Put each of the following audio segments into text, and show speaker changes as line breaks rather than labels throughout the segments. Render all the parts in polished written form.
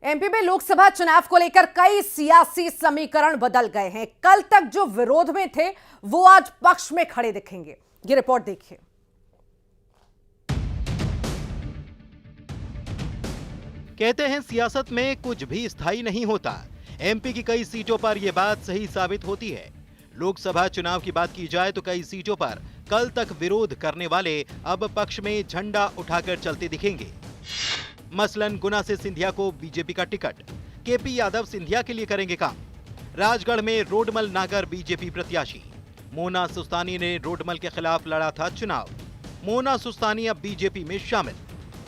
MP में लोकसभा चुनाव को लेकर कई सियासी समीकरण बदल गए हैं। कल तक जो विरोध में थे वो आज पक्ष में खड़े दिखेंगे। ये रिपोर्ट देखिए।
कहते हैं सियासत में कुछ भी स्थायी नहीं होता। एमपी की कई सीटों पर यह बात सही साबित होती है। लोकसभा चुनाव की बात की जाए तो कई सीटों पर कल तक विरोध करने वाले अब पक्ष में झंडा उठाकर चलते दिखेंगे। मसलन गुना से सिंधिया को बीजेपी का टिकट, केपी यादव सिंधिया के लिए करेंगे काम। राजगढ़ में रोडमल नागर बीजेपी प्रत्याशी, मोना सुस्तानी ने रोडमल के खिलाफ लड़ा था चुनाव। मोना सुस्तानी अब बीजेपी में शामिल।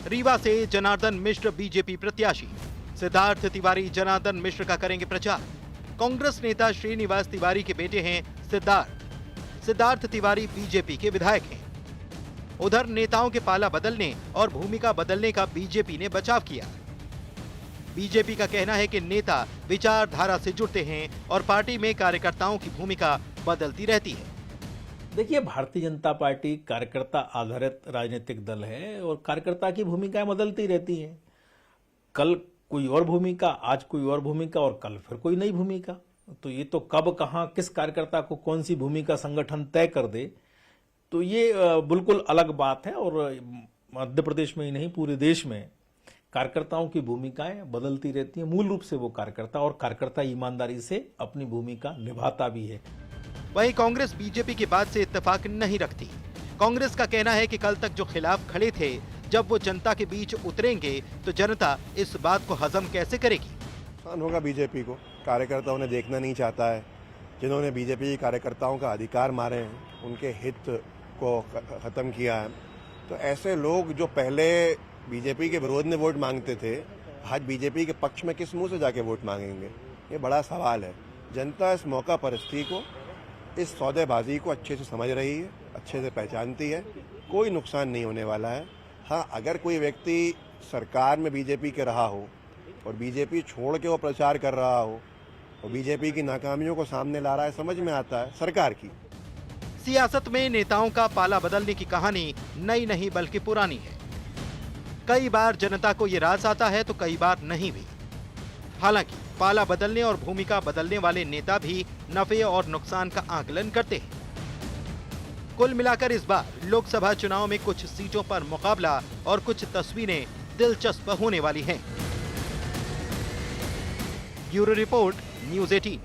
रीवा से जनार्दन मिश्र बीजेपी प्रत्याशी, सिद्धार्थ तिवारी जनार्दन मिश्र का करेंगे प्रचार। कांग्रेस नेता श्रीनिवास तिवारी के बेटे हैं सिद्धार्थ तिवारी बीजेपी के विधायक हैं। उधर नेताओं के पाला बदलने और भूमिका बदलने का बीजेपी ने बचाव किया। बीजेपी का कहना है कि नेता विचारधारा से जुड़ते हैं और पार्टी में कार्यकर्ताओं की भूमिका बदलती रहती है।
देखिए, भारतीय जनता पार्टी कार्यकर्ता आधारित राजनीतिक दल है और कार्यकर्ता की भूमिकाएं बदलती रहती हैं। कल कोई और भूमिका, आज कोई और भूमिका और कल फिर कोई नई भूमिका। तो ये तो कब, कहां, किस कार्यकर्ता को कौन सी भूमिका संगठन तय कर दे, तो ये बिल्कुल अलग बात है। और मध्य प्रदेश में ही नहीं, पूरे देश में कार्यकर्ताओं की भूमिकाएं बदलती रहती हैं। मूल रूप से वो कार्यकर्ता ईमानदारी से अपनी भूमिका निभाता भी है।
वहीं कांग्रेस बीजेपी की बात से इत्तेफाक नहीं रखती। कांग्रेस का कहना है कि कल तक जो खिलाफ खड़े थे, जब वो जनता के बीच उतरेंगे तो जनता इस बात को हजम कैसे करेगी।
नुकसान होगा बीजेपी को। कार्यकर्ताओं ने देखना नहीं चाहता है। जिन्होंने बीजेपी के कार्यकर्ताओं का अधिकार मारे हैं, उनके हित को खत्म किया है, तो ऐसे लोग जो पहले बीजेपी के विरोध में वोट मांगते थे, आज बीजेपी के पक्ष में किस मुंह से जाके वोट मांगेंगे, ये बड़ा सवाल है। जनता इस मौका परिस्थिति को, इस सौदेबाजी को अच्छे से समझ रही है, अच्छे से पहचानती है। कोई नुकसान नहीं होने वाला है। हाँ, अगर कोई व्यक्ति सरकार में बीजेपी के रहा हो और बीजेपी छोड़ के वो प्रचार कर रहा हो और बीजेपी की नाकामियों को सामने ला रहा है, समझ में आता है सरकार की।
सियासत में नेताओं का पाला बदलने की कहानी नई नहीं बल्कि पुरानी है। कई बार जनता को ये राज आता है तो कई बार नहीं भी। हालांकि पाला बदलने और भूमिका बदलने वाले नेता भी नफे और नुकसान का आकलन करते हैं। कुल मिलाकर इस बार लोकसभा चुनाव में कुछ सीटों पर मुकाबला और कुछ तस्वीरें दिलचस्प होने वाली हैं। Bureau report, news 18।